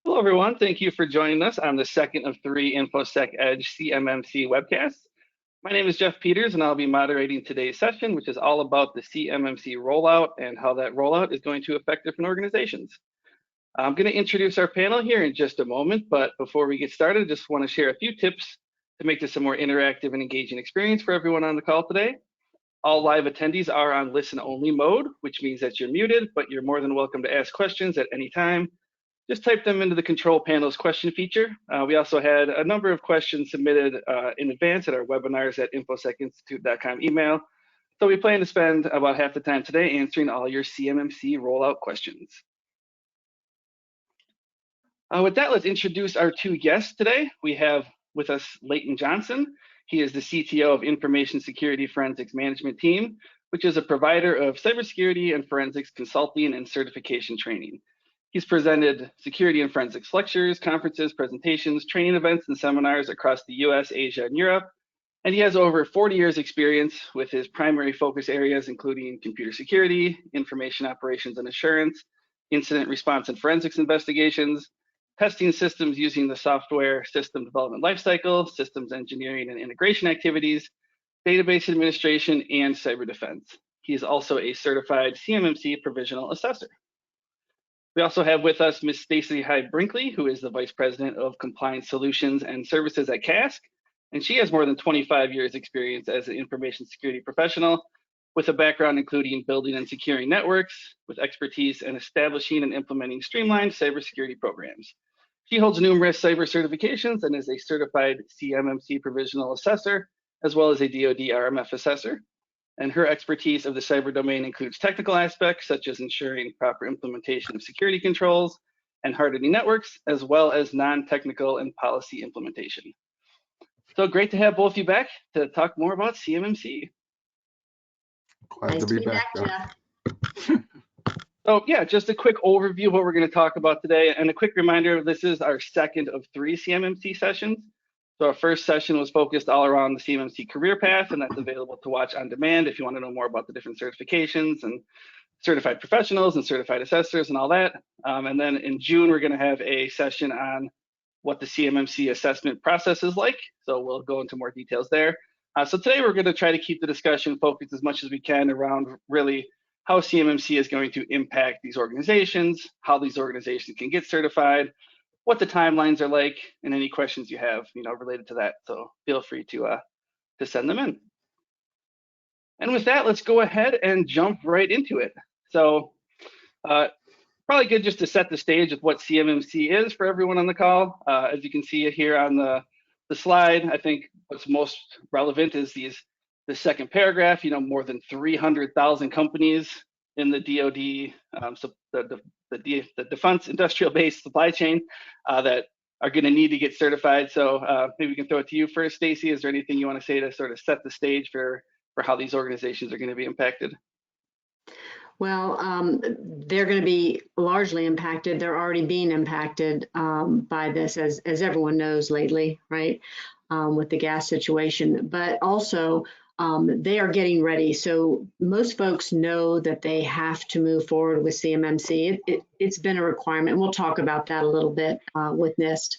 Hello, everyone. Thank you for joining us on the second of 3 Infosec Edge CMMC webcasts. My name is Jeff Peters, and I'll be moderating today's session, which is all about the CMMC rollout and how that rollout is going to affect different organizations. I'm going to introduce our panel here in just a moment, but before we get started, I just want to share a few tips to make this a more interactive and engaging experience for everyone on the call today. All live attendees are on listen-only mode, which means that you're muted, but you're more than welcome to ask questions at any time. Just type them into the control panel's question feature. We also had a number of questions submitted in advance at our webinars at infosecinstitute.com email. So we plan to spend about half the time today answering all your CMMC rollout questions. With that, let's introduce our 2 guests today. We have with us Leighton Johnson. He is the CTO of Information Security Forensics Management Team, which is a provider of cybersecurity and forensics consulting and certification training. He's presented security and forensics lectures, conferences, presentations, training events, and seminars across the US, Asia, and Europe. And he has over 40 years experience with his primary focus areas, including computer security, information operations and assurance, incident response and forensics investigations, testing systems using the software system development lifecycle, systems engineering and integration activities, database administration, and cyber defense. He is also a certified CMMC provisional assessor. We also have with us Ms. Stacy High-Brinkley, who is the Vice President of Compliance Solutions and Services at CASK, and she has more than 25 years experience as an information security professional with a background including building and securing networks with expertise in establishing and implementing streamlined cybersecurity programs. She holds numerous cyber certifications and is a certified CMMC provisional assessor, as well as a DoD RMF assessor. And her expertise of the cyber domain includes technical aspects such as ensuring proper implementation of security controls and hardening networks, as well as non-technical and policy implementation. So great to have both of you back to talk more about CMMC. Glad to be back, Jeff. So yeah, just a quick overview of what we're going to talk about today, and a quick reminder, this is our second of 3 CMMC sessions. So our first session was focused all around the CMMC career path, and that's available to watch on demand if you want to know more about the different certifications and certified professionals and certified assessors and all that. And then in June, we're going to have a session on what the CMMC assessment process is like. So we'll go into more details there. So today we're going to try to keep the discussion focused as much as we can around really how CMMC is going to impact these organizations, how these organizations can get certified, what the timelines are like, and any questions you have, related to that. So feel free to send them in. And with that, let's go ahead and jump right into it. So probably good just to set the stage with what CMMC is for everyone on the call. As you can see here on the slide, I think what's most relevant is the second paragraph. More than 300,000 companies in the DoD, so the defense industrial base supply chain that are going to need to get certified. So maybe we can throw it to you first, Stacy. Is there anything you want to say to sort of set the stage for how these organizations are going to be impacted? Well, they're going to be largely impacted. They're already being impacted by this, as everyone knows lately, right, with the gas situation. But also, they are getting ready. So most folks know that they have to move forward with CMMC. It's been a requirement. We'll talk about that a little bit with NIST,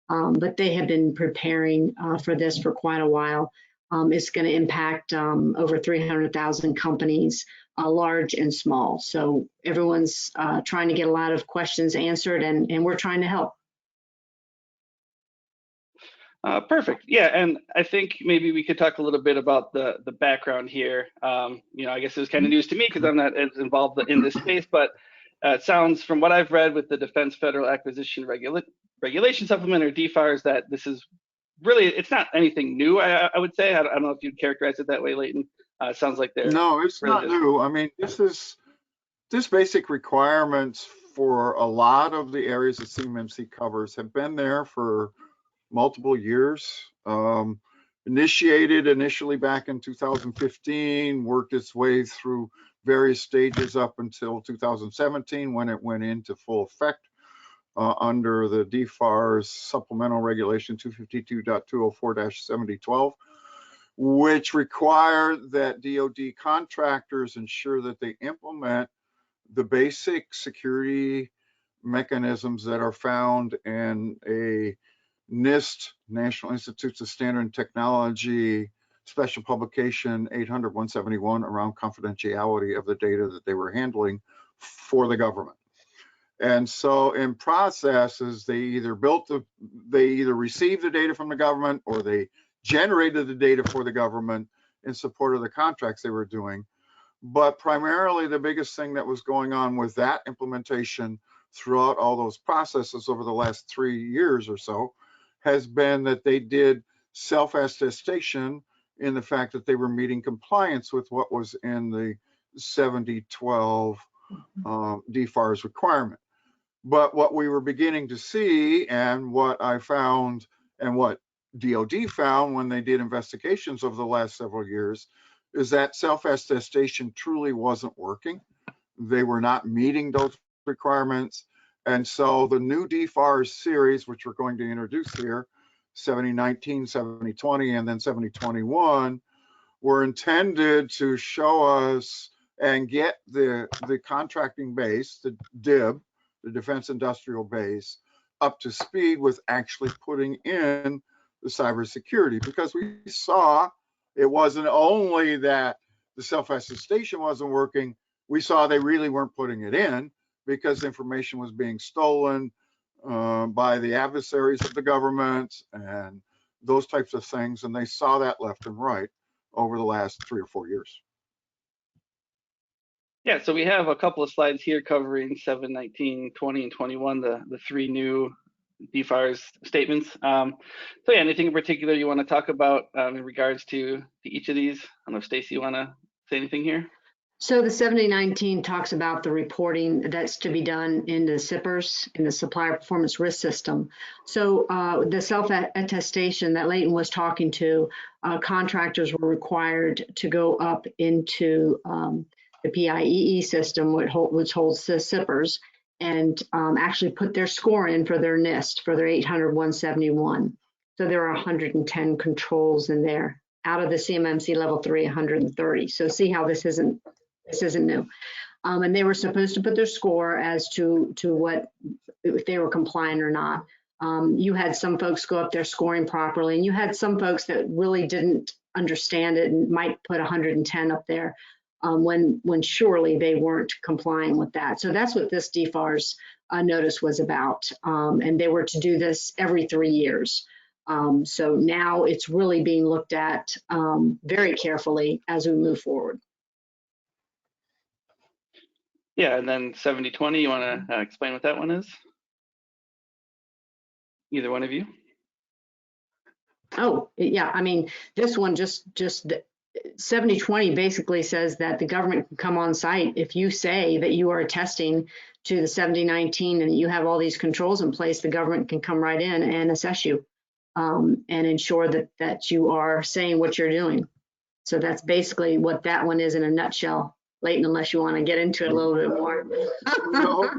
but they have been preparing for this for quite a while. It's going to impact over 300,000 companies, large and small. So everyone's trying to get a lot of questions answered, and we're trying to help. Perfect. Yeah, and I think maybe we could talk a little bit about the background here. I guess it was kind of news to me because I'm not as involved in this space, but it sounds from what I've read with the Defense Federal Acquisition Regulation Supplement, or DFARS, that this is really, it's not anything new, I would say. I don't know if you'd characterize it that way, Leighton. It sounds like they're— No, it's really not new. I mean, this basic requirements for a lot of the areas that CMMC covers have been there for multiple years. Initiated initially back in 2015, worked its way through various stages up until 2017 when it went into full effect under the DFARS Supplemental Regulation 252.204-7012, which require that DoD contractors ensure that they implement the basic security mechanisms that are found in a NIST, National Institutes of Standard and Technology, special publication 800-171 around confidentiality of the data that they were handling for the government. And so in processes, they either received the data from the government, or they generated the data for the government in support of the contracts they were doing. But primarily the biggest thing that was going on with that implementation throughout all those processes over the last 3 years or so has been that they did self-attestation in the fact that they were meeting compliance with what was in the 7012 DFARS requirement. But what we were beginning to see, and what I found, and what DoD found when they did investigations over the last several years, is that self-attestation truly wasn't working. They were not meeting those requirements. And so the new DFARS series, which we're going to introduce here, 7019, 7020, and then 7021, were intended to show us and get the contracting base, the DIB, the Defense Industrial Base, up to speed with actually putting in the cybersecurity, because we saw it wasn't only that the self-attestation wasn't working, we saw they really weren't putting it in because information was being stolen by the adversaries of the government and those types of things, and they saw that left and right over the last 3 or 4 years. Yeah, so we have a couple of slides here covering 7, 19, 20, and 21, the 3 new DFARS statements. So yeah, anything in particular you want to talk about in regards to each of these? I don't know if Stacy, you want to say anything here? So the 7019 talks about the reporting that's to be done in the SIPRs, in the Supplier Performance Risk System. So the self-attestation that Leighton was talking to, contractors were required to go up into the PIEE system, which holds the SIPRs, and actually put their score in for their NIST, for their 800-171. So there are 110 controls in there out of the CMMC Level 3, 130. So see how this isn't new. And they were supposed to put their score as to what, if they were compliant or not. You had some folks go up there scoring properly, and you had some folks that really didn't understand it and might put 110 up there when surely they weren't complying with that. So that's what this DFARS notice was about. And they were to do this every 3 years. So now it's really being looked at very carefully as we move forward. Yeah, and then 7020, you want to explain what that one is? Either one of you? Oh, yeah, I mean, this one just 7020 basically says that the government can come on site if you say that you are attesting to the 7019 and you have all these controls in place. The government can come right in and assess you and ensure that you are saying what you're doing. So that's basically what that one is in a nutshell. Leighton, unless you want to get into it a little bit more. No,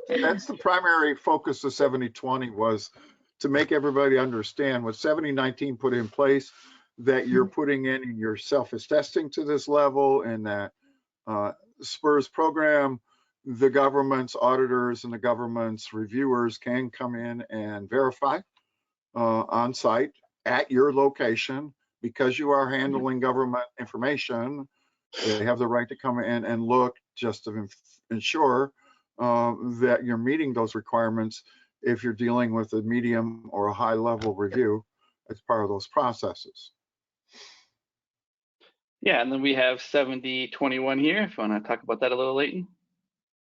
that's the primary focus of 7020, was to make everybody understand what 7019 put in place, that you're putting in your self-attesting to this level, and that SPURS program, the government's auditors and the government's reviewers can come in and verify on site at your location, because you are handling government information. They have the right to come in and look, just to ensure that you're meeting those requirements if you're dealing with a medium or a high level review as part of those processes. Yeah, and then we have 7021 here, if you want to talk about that a little, Leighton.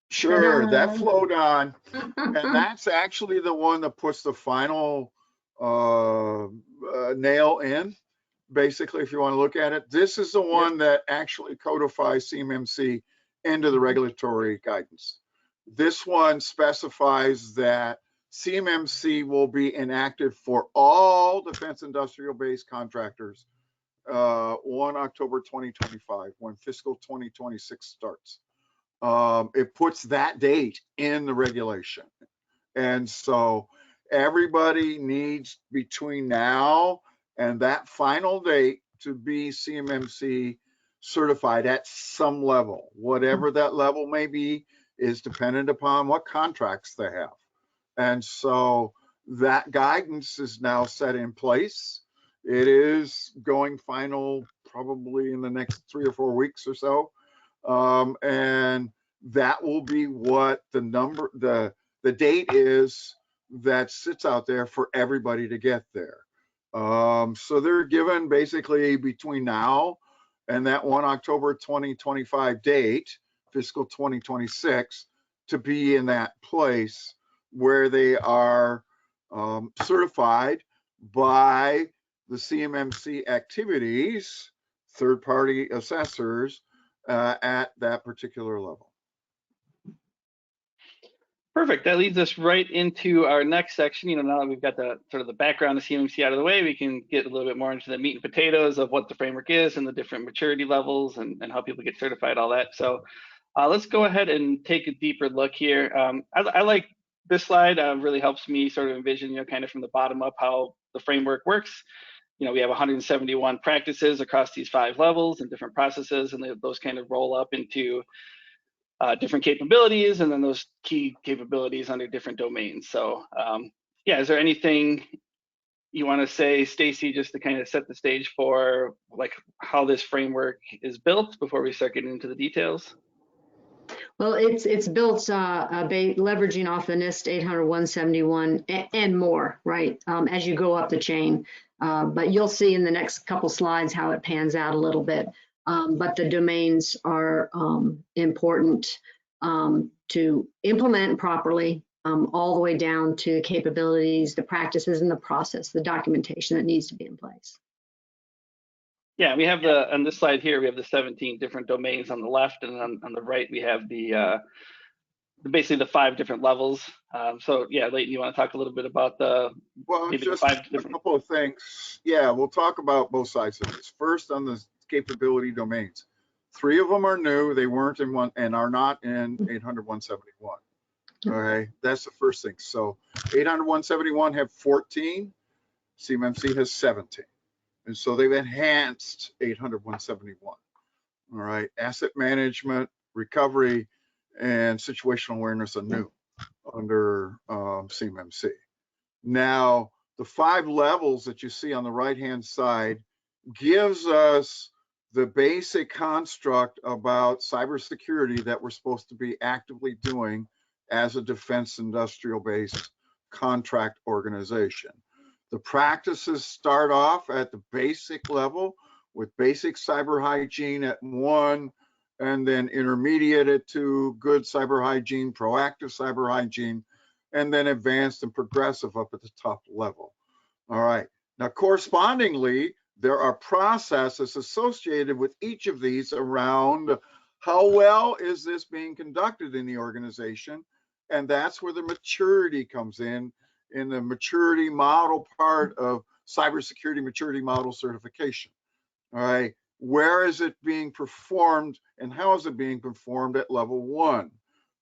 Sure, that flowed on. And that's actually the one that puts the final nail in. Basically, if you want to look at it, this is the one that actually codifies CMMC into the regulatory guidance. This one specifies that CMMC will be enacted for all defense industrial base contractors 1 October 2025, when fiscal 2026 starts. It puts that date in the regulation. And so everybody needs, between now and that final date, to be CMMC certified at some level, whatever that level may be. is dependent upon what contracts they have. And so that guidance is now set in place. It is going final probably in the next 3 or 4 weeks or so. And that will be what the date is that sits out there for everybody to get there. So they're given basically between now and that 1 October 2025 date, fiscal 2026, to be in that place where they are certified by the CMMC activities, third-party assessors at that particular level. Perfect. That leads us right into our next section. Now that we've got the sort of the background of CMMC out of the way, we can get a little bit more into the meat and potatoes of what the framework is and the different maturity levels and how people get certified, all that. So let's go ahead and take a deeper look here. I like this slide. Really helps me sort of envision, kind of from the bottom up how the framework works. We have 171 practices across these 5 levels and different processes, and those kind of roll up into different capabilities, and then those key capabilities under different domains. So yeah, is there anything you want to say, Stacy, just to kind of set the stage for like how this framework is built before we start getting into the details? Well, it's built leveraging off the NIST 800-171 and more, right, as you go up the chain. But you'll see in the next couple slides how it pans out a little bit. But the domains are important to implement properly, all the way down to capabilities, the practices, and the process, the documentation that needs to be in place. Yeah, we have on this slide here, we have the 17 different domains on the left, and on the right, we have basically the 5 different levels. So yeah, Leighton, you want to talk a little bit about just a couple of things. Yeah, we'll talk about both sides of this. First, on the capability domains. 3 of them are new. They weren't in one and are not in 800-171. Okay, that's the first thing. So 800-171 have 14. CMMC has 17. And so they've enhanced 800-171. All right, asset management, recovery, and situational awareness are new under CMMC. Now, the 5 levels that you see on the right-hand side gives us the basic construct about cybersecurity that we're supposed to be actively doing as a defense industrial-based contract organization. The practices start off at the basic level with basic cyber hygiene at 1, and then intermediate at 2, good cyber hygiene, proactive cyber hygiene, and then advanced and progressive up at the top level. All right. Now, correspondingly, there are processes associated with each of these around how well is this being conducted in the organization, and that's where the maturity comes in the maturity model part of cybersecurity maturity model certification. All right, where is it being performed and how is it being performed at level 1?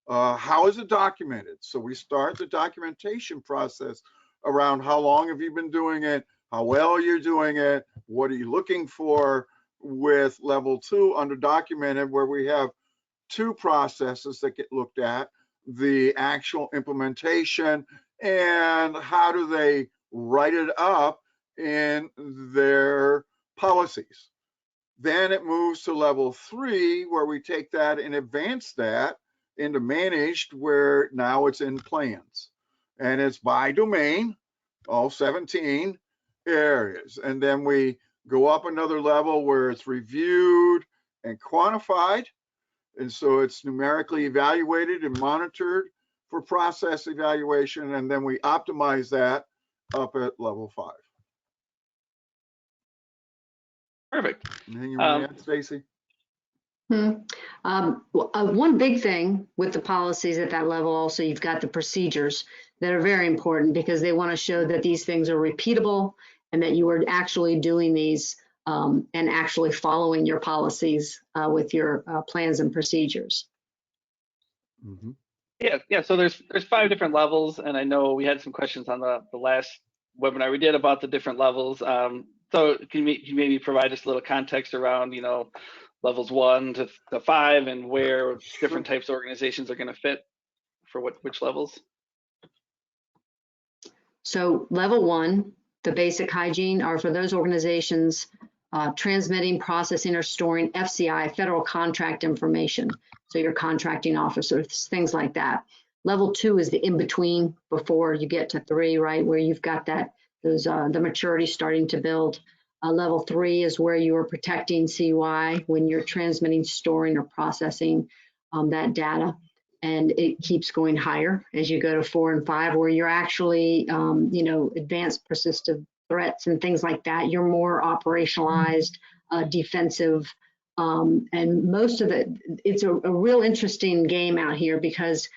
How is it documented? So we start the documentation process around how long have you been doing it, how well you're doing it, what are you looking for, with level 2 under documented, where we have 2 processes that get looked at, the actual implementation and how do they write it up in their policies. Then it moves to level 3, where we take that and advance that into managed, where now it's in plans. And it's by domain, all 17 areas. And then we go up another level where it's reviewed and quantified. And so it's numerically evaluated and monitored for process evaluation. And then we optimize that up at level 5. Perfect. Anything you want to add, Stacy? One big thing with the policies at that level, also, you've got the procedures that are very important, because they want to show that these things are repeatable and that you are actually doing these and actually following your policies with your plans and procedures. Mm-hmm. Yeah. So there's 5 different levels, and I know we had some questions on the last webinar we did about the different levels. So can you maybe provide us a little context around, levels 1 to 5, and where different types of organizations are going to fit for which levels? So level 1, the basic hygiene, are for those organizations transmitting, processing, or storing FCI, federal contract information. So your contracting officers, things like that. Level 2 is the in-between before you get to 3, right, where you've got the maturity starting to build. Level 3 is where you are protecting CY when you're transmitting, storing, or processing that data. And it keeps going higher as you go to 4 and 5, where you're actually, advanced persistent threats and things like that. You're more operationalized, defensive, and most of it's a real interesting game out here because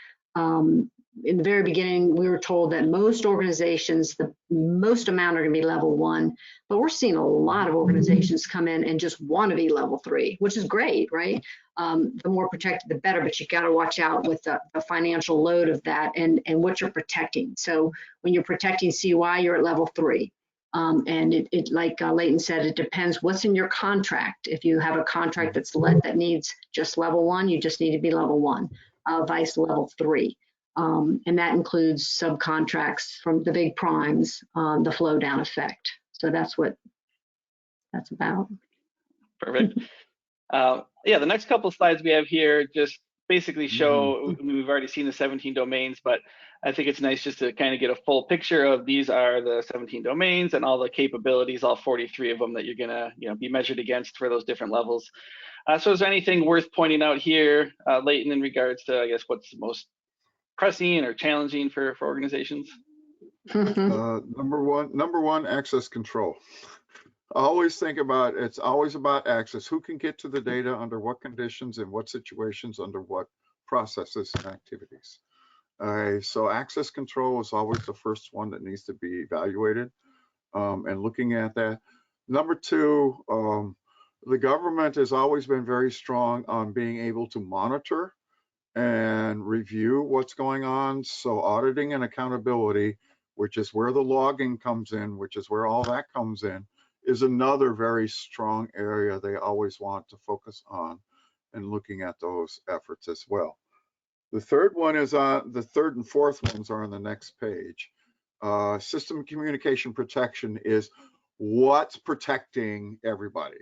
in the very beginning, we were told that most organizations, the most amount are going to be level 1, but we're seeing a lot of organizations come in and just want to be level 3, which is great, right? The more protected, the better, but you got to watch out with the financial load of that and what you're protecting. So when you're protecting CY, you're at level 3. And it like Leighton said, it depends what's in your contract. If you have a contract that needs just level 1, you just need to be level 1, vice level 3. And that includes subcontracts from the big primes, the flow down effect. So that's what that's about. Perfect. Yeah, the next couple of slides we have here just basically show, we've already seen the 17 domains, but I think it's nice just to kind of get a full picture of these are the 17 domains and all the capabilities, all 43 of them that you're gonna be measured against for those different levels. So is there anything worth pointing out here, Leighton, in regards to, I guess, what's most pressing or challenging for organizations? Number one, access control. I always think about it's always about access. Who can get to the data under what conditions, in what situations, under what processes and activities. So access control is always the first one that needs to be evaluated and looking at that. Number 2, the government has always been very strong on being able to monitor and review what's going on. So auditing and accountability, which is where the logging comes in, which is where all that comes in, is another very strong area they always want to focus on and looking at those efforts as well. The third one is the third and fourth ones are on the next page. System communication protection is what's protecting everybody.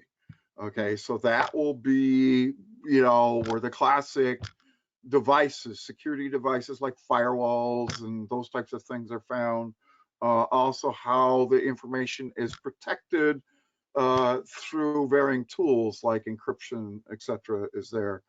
Okay, so that will be, where the classic devices, security devices like firewalls and those types of things are found. Also how the information is protected through varying tools like encryption, etc. is there.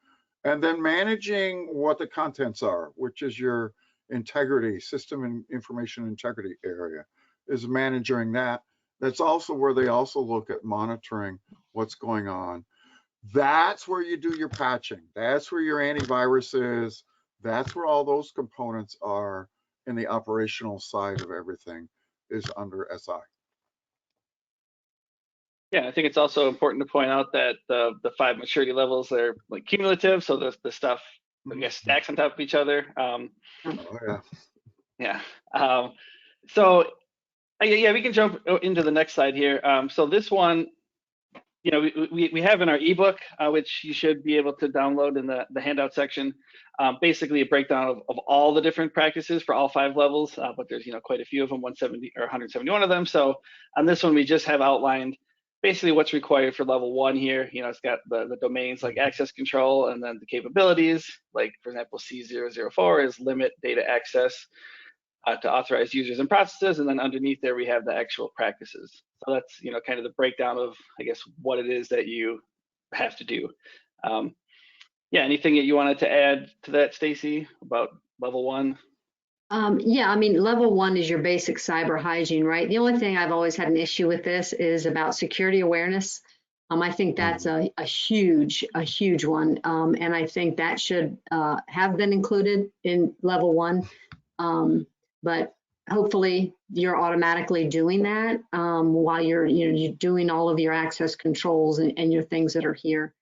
And then managing what the contents are, which is your integrity, system and information integrity area, is managing that. That's also where they also look at monitoring what's going on. That's where you do your patching. That's where your antivirus is. That's where all those components are in the operational side of everything is under SI. Yeah, I think it's also important to point out that the 5 maturity levels are like cumulative, so the stuff, I guess, stacks on top of each other. Oh, yeah. Yeah. So yeah, we can jump into the next slide here. So this one, we have in our ebook, which you should be able to download in the handout section, basically a breakdown of all the different practices for all 5 levels, but there's quite a few of them, 170 or 171 of them. So on this one, we just have outlined basically what's required for level 1 here. It's got the domains like access control, and then the capabilities, like for example, C004 is limit data access to authorized users and processes, and then underneath there we have the actual practices. So that's kind of the breakdown of, I guess, what it is that you have to do. Yeah, anything that you wanted to add to that, Stacy, about level 1? Yeah, I mean, level 1 is your basic cyber hygiene, right? The only thing I've always had an issue with this is about security awareness. I think that's a huge one, and I think that should have been included in level 1. But hopefully you're automatically doing that while you're doing all of your access controls and your things that are here.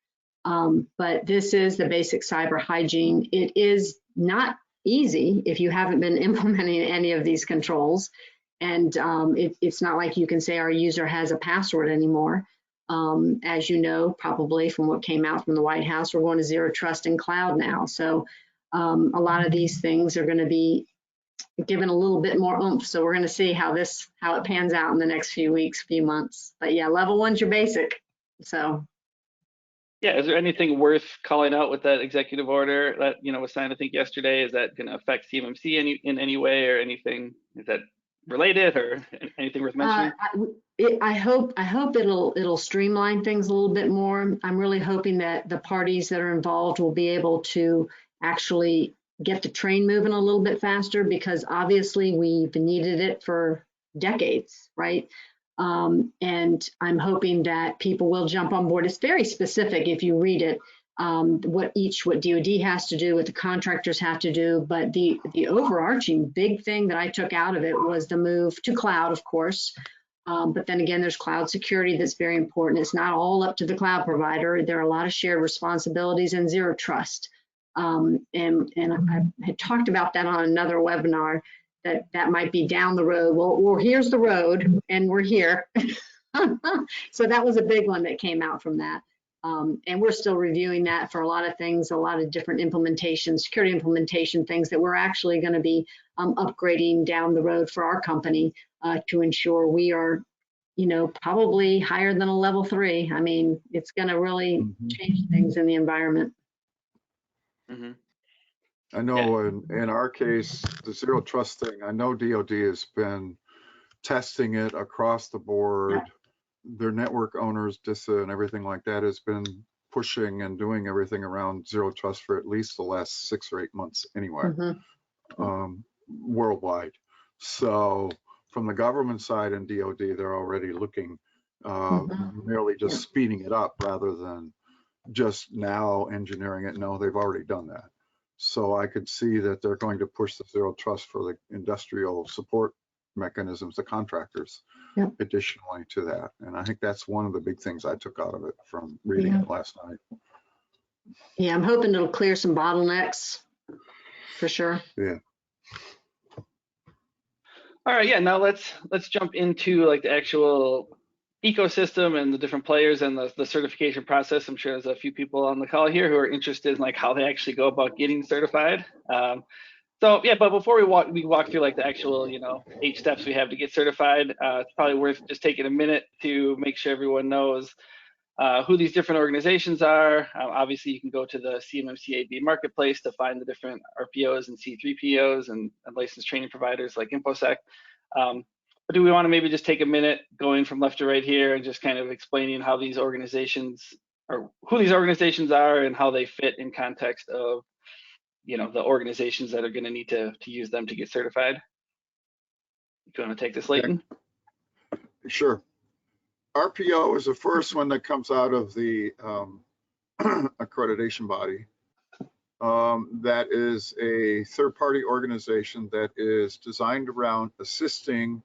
But this is the basic cyber hygiene. It is not easy if you haven't been implementing any of these controls, and it's not like you can say our user has a password anymore. As you know, probably from what came out from the White House, we're going to zero trust in cloud now. So a lot of these things are going to be given a little bit more oomph. So we're going to see how it pans out in the next few weeks, few months. But yeah, level one's your basic. So. Yeah, is there anything worth calling out with that executive order that was signed, I think, yesterday? Is that going to affect CMMC in any way, or anything? Is that related, or anything worth mentioning? I hope it'll streamline things a little bit more. I'm really hoping that the parties that are involved will be able to actually get the train moving a little bit faster, because obviously we've needed it for decades, right? And I'm hoping that people will jump on board. It's very specific if you read it, what DoD has to do, what the contractors have to do. But the overarching big thing that I took out of it was the move to cloud, of course. But then again, there's cloud security that's very important. It's not all up to the cloud provider. There are a lot of shared responsibilities and zero trust. And I had talked about that on another webinar. That might be down the road. Well, here's the road, and we're here. So that was a big one that came out from that. And we're still reviewing that for a lot of things, a lot of different implementations, security implementation things that we're actually going to be upgrading down the road for our company to ensure we are, probably higher than a level 3. I mean, it's going to really change things in the environment. Mm-hmm. I know in our case, the zero trust thing, I know DoD has been testing it across the board. Their network owners, DISA and everything like that, has been pushing and doing everything around zero trust for at least the last 6 or 8 months anyway, worldwide. So from the government side and DoD, they're already looking merely just speeding it up rather than just now engineering it. No, they've already done that. So I could see that they're going to push the zero trust for the industrial support mechanisms, the contractors, additionally to that. And I think that's one of the big things I took out of it from reading it last night. Yeah, I'm hoping it'll clear some bottlenecks for sure. Yeah. All right, yeah, now let's jump into like the actual ecosystem and the different players and the certification process. I'm sure there's a few people on the call here who are interested in like how they actually go about getting certified. So yeah, but before we walk through like the actual 8 steps we have to get certified, it's probably worth just taking a minute to make sure everyone knows who these different organizations are. Obviously, you can go to the CMMC AB marketplace to find the different RPOs and C3POs and licensed training providers like Infosec. But do we want to maybe just take a minute going from left to right here and just kind of explaining how these organizations, or who these organizations are and how they fit in context of the organizations that are going to need to use them to get certified? Do you want to take this, Leighton? Sure. RPO is the first one that comes out of the accreditation body. That is a third-party organization that is designed around assisting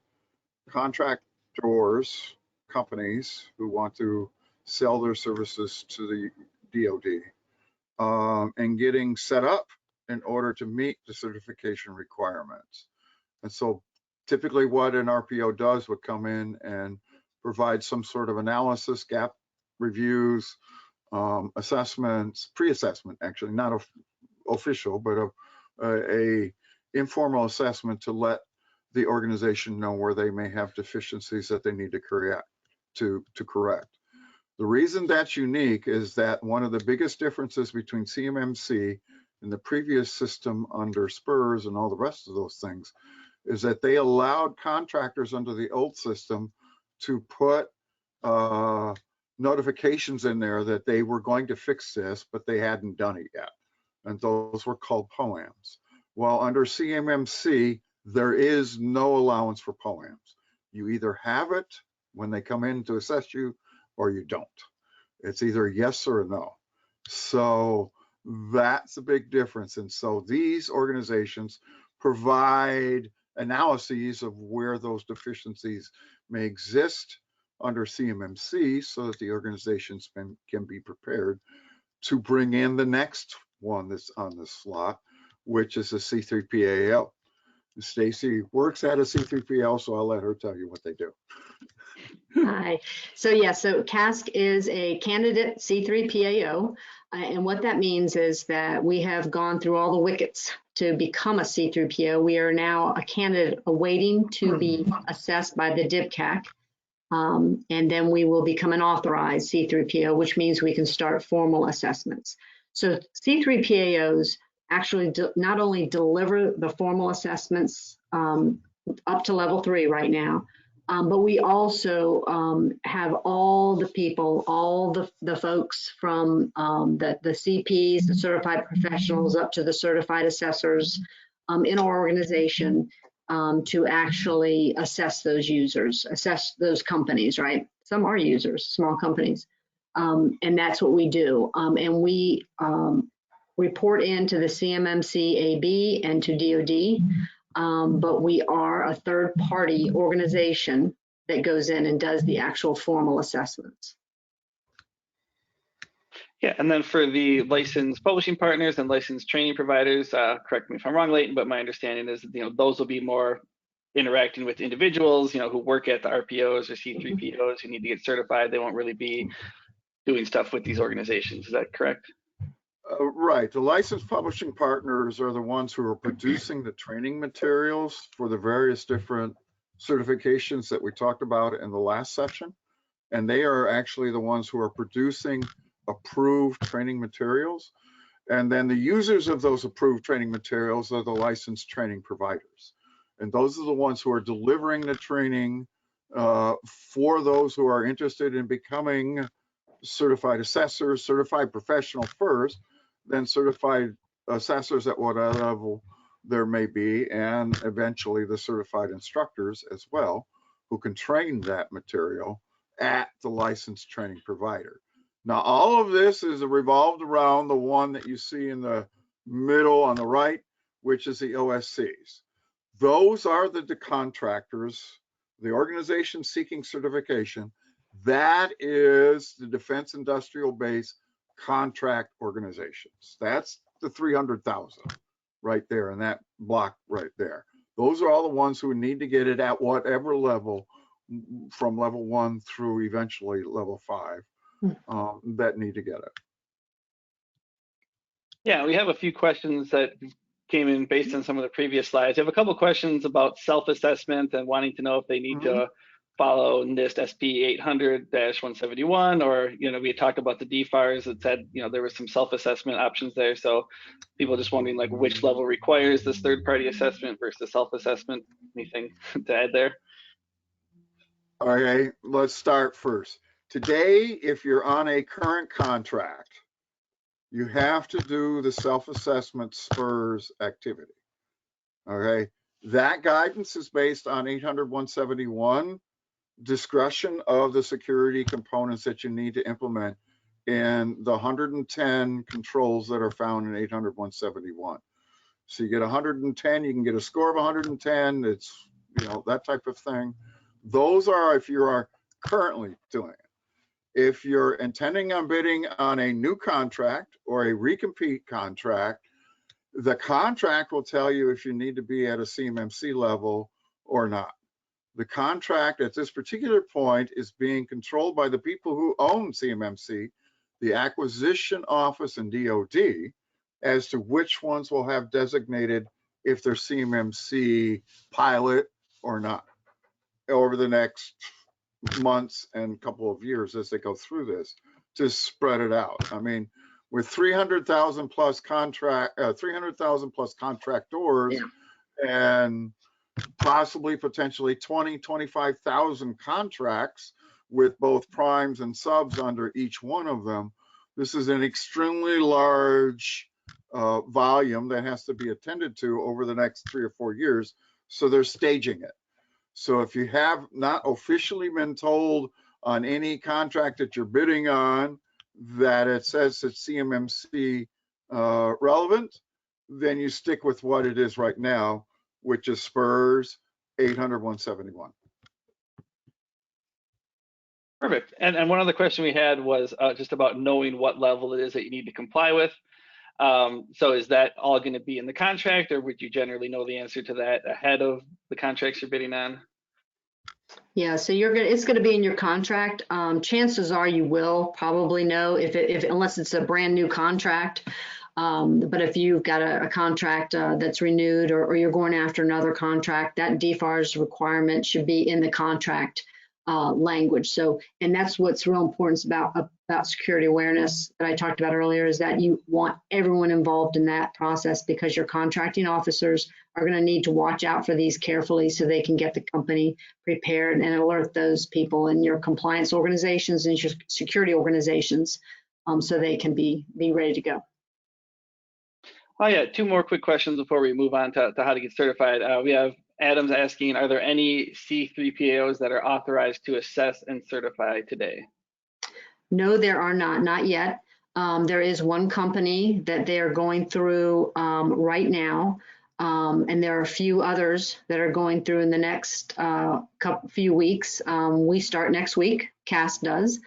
contractors, companies who want to sell their services to the DoD, and getting set up in order to meet the certification requirements. And so typically what an RPO does would come in and provide some sort of analysis, gap reviews, assessments, pre-assessment, actually, not official, but a informal assessment to let the organization know where they may have deficiencies that they need to correct. The reason that's unique is that one of the biggest differences between CMMC and the previous system under SPURS and all the rest of those things is that they allowed contractors under the old system to put notifications in there that they were going to fix this, but they hadn't done it yet. And those were called POAMs. Well, under CMMC, there is no allowance for POAMs. You either have it when they come in to assess you, or you don't. It's either yes or a no. So that's a big difference. And so these organizations provide analyses of where those deficiencies may exist under CMMC so that the organizations can be prepared to bring in the next one that's on the slot, which is a C3PAL. Stacy works at a C3PL, so I'll let her tell you what they do. Hi. So CASK is a candidate C3PAO. And what that means is that we have gone through all the wickets to become a C3PAO. We are now a candidate awaiting to be assessed by the DFARS. And then we will become an authorized C3PAO, which means we can start formal assessments. So C3PAOs actually not only deliver the formal assessments up to level 3 right now, but we also have all the people, all the folks from the CPs, the certified professionals, up to the certified assessors in our organization to actually assess those users, assess those companies, right? Some are users, small companies. And that's what we do. And we report into the CMMC AB and to DoD. But we are a third-party organization that goes in and does the actual formal assessments. Yeah, and then for the licensed publishing partners and licensed training providers, correct me if I'm wrong, Leighton, but my understanding is that those will be more interacting with individuals, who work at the RPOs or C3POs who need to get certified. They won't really be doing stuff with these organizations. Is that correct? Right. The licensed publishing partners are the ones who are producing the training materials for the various different certifications that we talked about in the last section. And they are actually the ones who are producing approved training materials. And then the users of those approved training materials are the licensed training providers. And those are the ones who are delivering the training for those who are interested in becoming certified assessors, certified professional first, then certified assessors at whatever level there may be, and eventually the certified instructors as well, who can train that material at the licensed training provider. Now, all of this is revolved around the one that you see in the middle on the right, which is the OSCs. Those are the contractors, the organization seeking certification. That is the Defense Industrial Base contract organizations. That's the 300,000 right there in that block right there. Those are all the ones who need to get it at whatever level, from level 1 through eventually level 5, that need to get it. Yeah, we have a few questions that came in based on some of the previous slides. I have a couple of questions about self-assessment and wanting to know if they need to follow NIST SP 800-171, or we had talked about the DFARS that said there was some self-assessment options there. So people just wondering like which level requires this third-party assessment versus self-assessment. Anything to add there? Okay, let's start first. Today, if you're on a current contract, you have to do the self-assessment SPRS activity. Okay, that guidance is based on 800-171, discretion of the security components that you need to implement in the 110 controls that are found in 800-171. So you get 110, you can get a score of 110, it's, that type of thing. Those are if you are currently doing it. If you're intending on bidding on a new contract or a recompete contract, the contract will tell you if you need to be at a CMMC level or not. The contract at this particular point is being controlled by the people who own CMMC, the acquisition office and DoD, as to which ones will have designated if they're CMMC pilot or not over the next months and couple of years as they go through this to spread it out. I mean, with 300,000 plus contractors and possibly potentially 25,000 contracts with both primes and subs under each one of them, this is an extremely large volume that has to be attended to over the next 3 or 4 years. So they're staging it. So if you have not officially been told on any contract that you're bidding on that it says it's CMMC relevant, then you stick with what it is right now, which is SPRS 800-171. Perfect. And one other question we had was just about knowing what level it is that you need to comply with. So is that all going to be in the contract, or would you generally know the answer to that ahead of the contracts you're bidding on? Yeah, so it's gonna be in your contract. Chances are you will probably know if unless it's a brand new contract. But if you've got a contract that's renewed or you're going after another contract, that DFARS requirement should be in the contract language. So, and that's what's real important about security awareness that I talked about earlier, is that you want everyone involved in that process, because your contracting officers are going to need to watch out for these carefully so they can get the company prepared and alert those people in your compliance organizations and your security organizations so they can be ready to go. Oh yeah, two more quick questions before we move on to how to get certified. We have Adam's asking, are there any C3PAOs that are authorized to assess and certify today? No, there are not yet. There is one company that they are going through right now, and there are a few others that are going through in the next few weeks. We start next week, CASK does,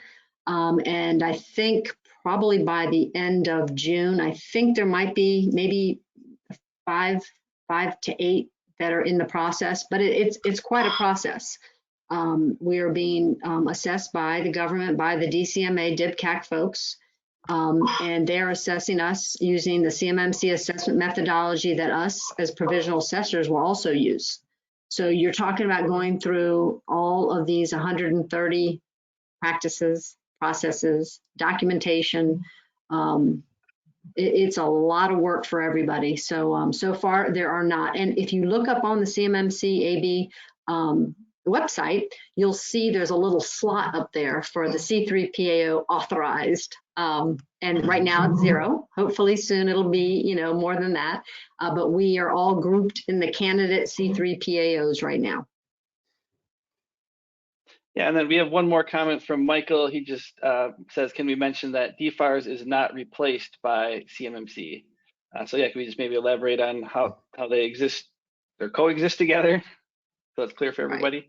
and I think probably by the end of June, I think there might be maybe five to eight that are in the process, but it's quite a process. We are being assessed by the government, by the DCMA, DIBCAC folks, and they're assessing us using the CMMC assessment methodology that us as provisional assessors will also use. So you're talking about going through all of these 130 practices, processes, documentation. It's a lot of work for everybody. So so far there are not. And if you look up on the CMMC AB website, you'll see there's a little slot up there for the C3PAO authorized. And right now it's 0. Hopefully soon it'll be, more than that. But we are all grouped in the candidate C3PAOs right now. Yeah, and then we have one more comment from Michael. He just says, can we mention that DFARS is not replaced by CMMC? So yeah, can we just maybe elaborate on how they exist or coexist together, so it's clear for everybody? Right.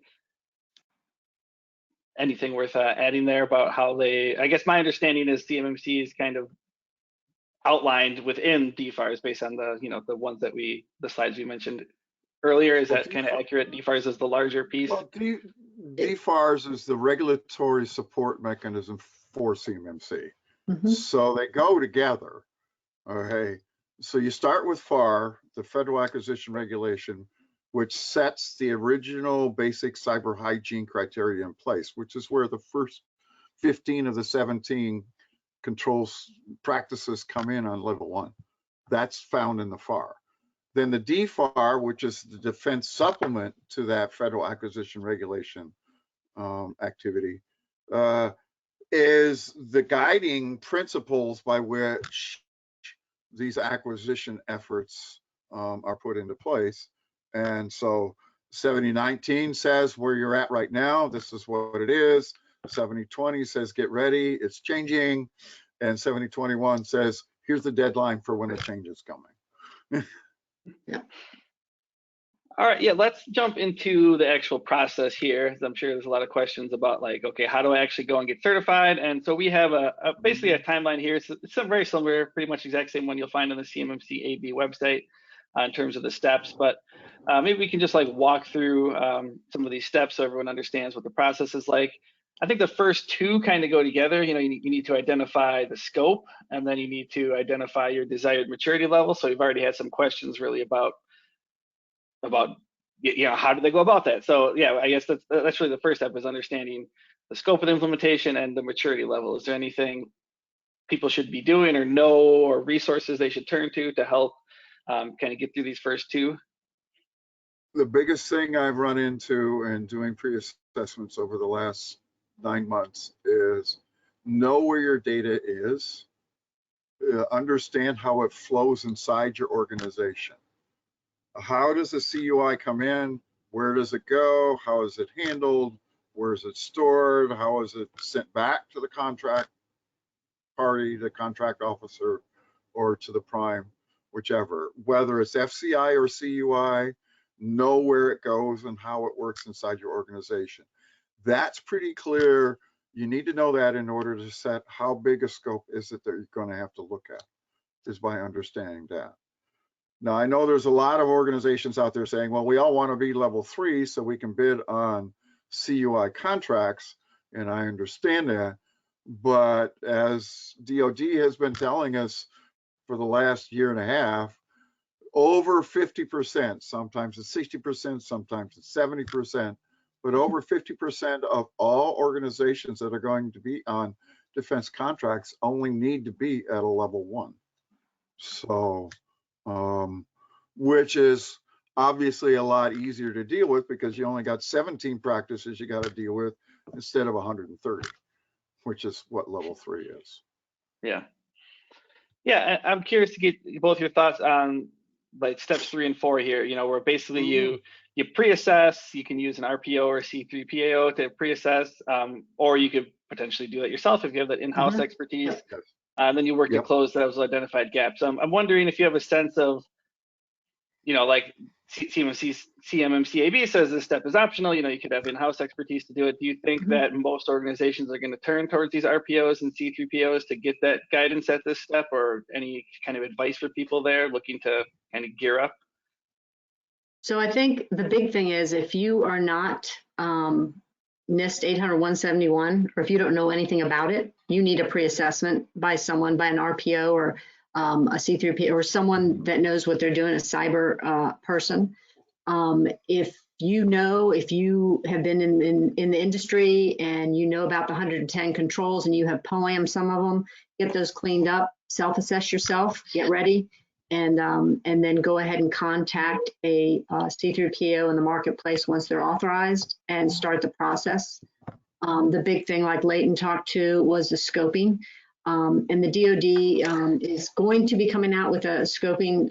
Anything worth adding there about how they, I guess my understanding is CMMC is kind of outlined within DFARS based on the, the ones that the slides we mentioned earlier. Is that kind of accurate? DFARS is the larger piece? Well, DFARS is the regulatory support mechanism for CMMC. Mm-hmm. So they go together. Okay. So you start with FAR, the Federal Acquisition Regulation, which sets the original basic cyber hygiene criteria in place, which is where the first 15 of the 17 controls practices come in on level 1. That's found in the FAR. Then the DFAR, which is the defense supplement to that Federal Acquisition Regulation activity, is the guiding principles by which these acquisition efforts are put into place. And so 7019 says where you're at right now, this is what it is. 7020 says get ready, it's changing. And 7021 says here's the deadline for when the change is coming. Yeah. All right, yeah, let's jump into the actual process here. I'm sure there's a lot of questions about like, okay, how do I actually go and get certified? And so we have basically a timeline here. It's very similar, pretty much exact same one you'll find on the CMMC AB website in terms of the steps. But maybe we can just like walk through some of these steps so everyone understands what the process is like. I think the first two kind of go together. You need to identify the scope, and then you need to identify your desired maturity level. So we've already had some questions really about how do they go about that. So yeah, I guess that's really the first step, is understanding the scope of the implementation and the maturity level. Is there anything people should be doing or know, or resources they should turn to help kind of get through these first two? The biggest thing I've run into in doing pre-assessments over the last 9 months is know where your data is, understand how it flows inside your organization. How does the CUI come in? Where does it go? How is it handled? Where is it stored? How is it sent back to the contract party, the contract officer, or to the prime, whichever? Whether it's FCI or CUI, know where it goes and how it works inside your organization. That's pretty clear. You need to know that in order to set how big a scope is it that you're going to have to look at, is by understanding that. Now, I know there's a lot of organizations out there saying, well, we all want to be level 3 so we can bid on CUI contracts, and I understand that. But as DoD has been telling us for the last year and a half, over 50%, sometimes it's 60%, sometimes it's 70%, but over 50% of all organizations that are going to be on defense contracts only need to be at a level 1. So, which is obviously a lot easier to deal with because you only got 17 practices you got to deal with instead of 130, which is what level 3 is. Yeah. Yeah, I'm curious to get both your thoughts on like steps 3 and 4 here, you know, where basically you pre-assess, you can use an RPO or C3PAO to pre-assess, or you could potentially do that yourself if you have that in-house expertise. And then you work to close those identified gaps. I'm wondering if you have a sense of, you know, like CMMC AB says this step is optional, you know, you could have in-house expertise to do it. Do you think that most organizations are going to turn towards these RPOs and C3POs to get that guidance at this step, or any kind of advice for people there looking to kind of gear up? So I think the big thing is if you are not NIST 800-171, or if you don't know anything about it, you need a pre-assessment by someone, by an RPO or a C3PO or someone that knows what they're doing, a cyber person. If you have been in the industry and you know about the 110 controls and you have POAM some of them, get those cleaned up, self-assess yourself, get ready, and then go ahead and contact a C3PO in the marketplace once they're authorized and start the process. The big thing, like Leighton talked to, was the scoping. And the DoD is going to be coming out with a scoping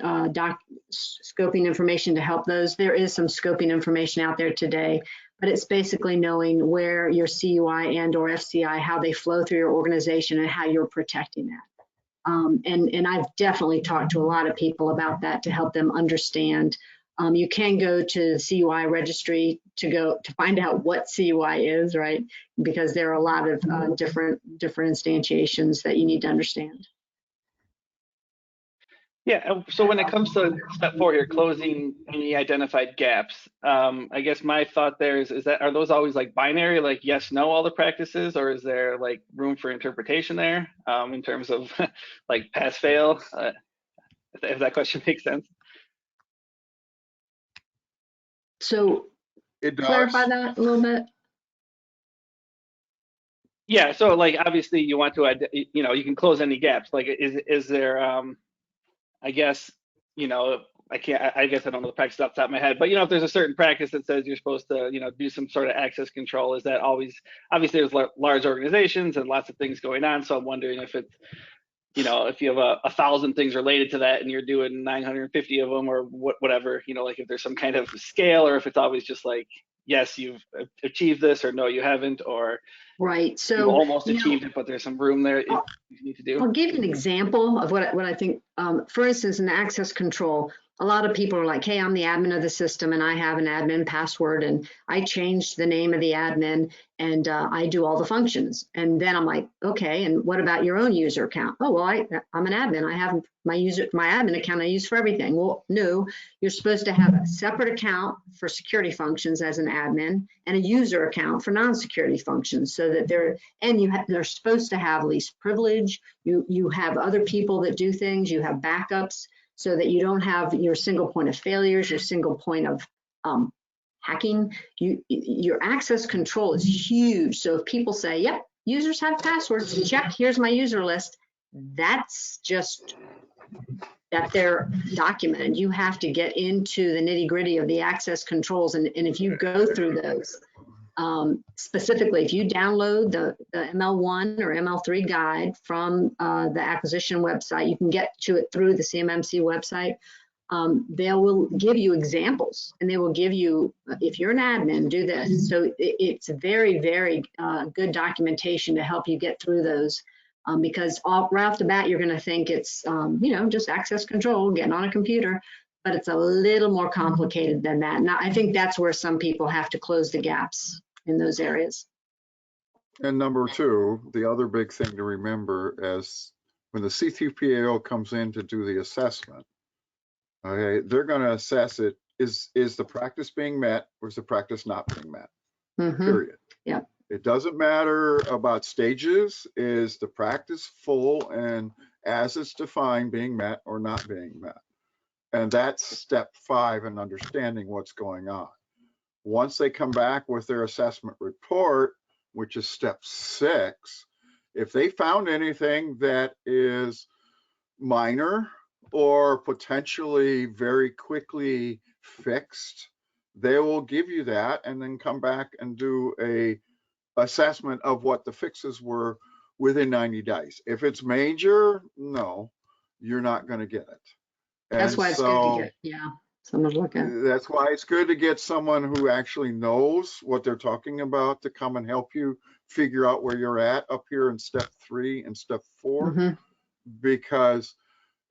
scoping information to help those. There is some scoping information out there today, but it's basically knowing where your CUI and or FCI, how they flow through your organization and how you're protecting that. And I've definitely talked to a lot of people about that to help them understand. You can go to the CUI registry to find out what CUI is, right? Because there are a lot of different instantiations that you need to understand. Yeah, so when it comes to step 4 here, closing any identified gaps, I guess my thought there is that, are those always like binary, like yes, no, all the practices, or is there like room for interpretation there in terms of like pass, fail, if that question makes sense? So clarify that a little bit. Yeah, so like obviously you want to, you know, you can close any gaps. Like is there, I guess, you know, I guess I don't know the practice off the top of my head, but you know, if there's a certain practice that says you're supposed to, you know, do some sort of access control, is that always, obviously there's large organizations and lots of things going on. So I'm wondering if it's, you know, if you have 1,000 things related to that and you're doing 950 of them or whatever, you know, like if there's some kind of scale, or if it's always just like, yes, you've achieved this, or no, you haven't, or right. So you've almost achieved it, but there's some room there you need to do. I'll give you an example of what I think. For instance, in access control, a lot of people are like, hey, I'm the admin of the system and I have an admin password and I changed the name of the admin and I do all the functions. And then I'm like, okay, and what about your own user account? Oh, well, I'm an admin. I have my admin account I use for everything. Well, no, you're supposed to have a separate account for security functions as an admin and a user account for non-security functions, so that they're supposed to have least privilege. You have other people that do things, you have backups, so that you don't have your single point of failures, your single point of hacking. Your access control is huge. So if people say, yep, users have passwords, check, here's my user list, that's just that they're documented. You have to get into the nitty gritty of the access controls. And if you go through those, specifically, if you download the ML1 or ML3 guide from the acquisition website, you can get to it through the CMMC website. They will give you examples, and they will give you, if you're an admin, do this. So it's very, very good documentation to help you get through those, because right off the bat, you're going to think it's, you know, just access control, getting on a computer. But it's a little more complicated than that. Now, I think that's where some people have to close the gaps in those areas. And number 2, the other big thing to remember is when the C3PAO comes in to do the assessment, okay, they're going to assess it. Is the practice being met, or is the practice not being met? period. Yeah. It doesn't matter about stages. Is the practice full and as it's defined being met or not being met? And that's step 5 in understanding what's going on. Once they come back with their assessment report, which is step 6, if they found anything that is minor or potentially very quickly fixed, they will give you that and then come back and do a assessment of what the fixes were within 90 days. If it's major, no, you're not going to get it. That's why it's good to get, yeah, someone to look at. That's why it's good to get someone who actually knows what they're talking about to come and help you figure out where you're at up here in step 3 and step 4, because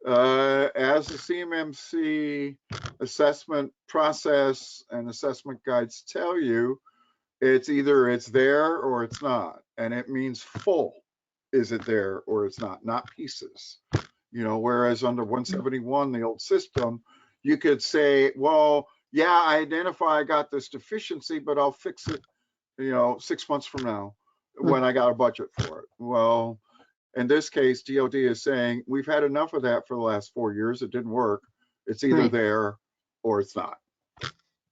as the CMMC assessment process and assessment guides tell you, it's either it's there or it's not, and it means full. Is it there or it's not pieces? You know, whereas under 171, the old system, you could say, well, yeah, I identify I got this deficiency, but I'll fix it, you know, 6 months from now when I got a budget for it. Well, in this case, DOD is saying we've had enough of that for the last 4 years. It didn't work. It's either there or it's not.